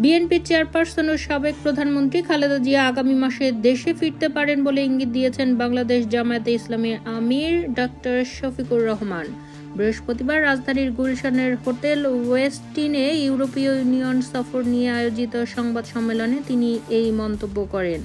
বিএনপির চেয়ারপারসন ও সাবেক প্রধানমন্ত্রী খালেদা জিয়া আগামী মাসে দেশে ফিরতে পারেন বলে ইঙ্গিত দিয়েছেন বাংলাদেশ জামায়াতে ইসলামীর আমির ডক্টর শফিকুর রহমান। বৃহস্পতিবার রাজধানীর গুলশানের হোটেল ওয়েস্টিনে ইউরোপীয় ইউনিয়ন সফর নিয়ে আয়োজিত সংবাদ সম্মেলনে তিনি এই মন্তব্য করেন।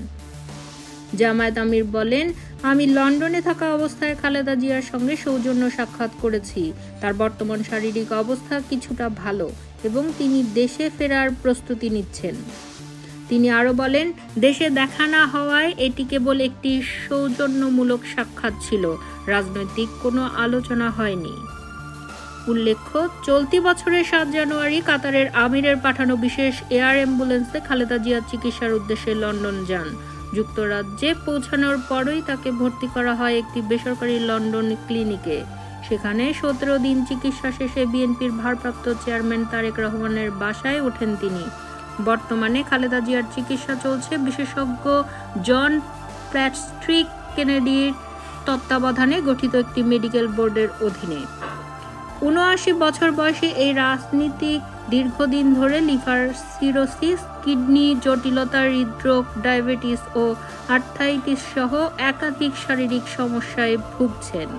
জামায়াত আমির বলেন, আমি লন্ডনে থাকা অবস্থায় খালেদা জিয়ার সঙ্গে সৌজন্য সাক্ষাৎ করেছি। তার বর্তমান শারীরিক অবস্থা কিছুটা ভালো এবং তিনি দেশে ফেরার প্রস্তুতি নিচ্ছেন। তিনি আরও বলেন, দেশে দেখা না হওয়ায় এটি কেবল একটি সৌজন্যমূলক সাক্ষাৎ ছিল, রাজনৈতিক কোনো আলোচনা হয়নি। উল্লেখ্য, চলতি বছরের 7 জানুয়ারি কাতারের আমিরের পাঠানো বিশেষ এয়ার অ্যাম্বুলেন্সে খালেদা জিয়া চিকিৎসার উদ্দেশ্যে লন্ডন যান। যুক্তরাজ্যে পৌঁছানোর পরই তাকে ভর্তি করা হয় একটি বেসরকারি লন্ডন ক্লিনিকে। সেখানে 17 দিন চিকিৎসা শেষে বিএনপির ভারপ্রাপ্ত চেয়ারম্যান তারেক রহমানের বাসায় ওঠেন তিনি। বর্তমানে খালেদা জিয়ার চিকিৎসা চলছে বিশেষজ্ঞ জন প্যাট্রিক কেনেডির তত্ত্বাবধানে গঠিত একটি মেডিকেল বোর্ডের অধীনে। ৭৯ বছর বয়সে এই রাজনীতিক দীর্ঘদিন ধরে লিভার সিরোসিস, কিডনি জটিলতা, হৃদরোগ, ডায়াবেটিস ও আর্থ্রাইটিস সহ একাধিক শারীরিক সমস্যায় ভুগছেন।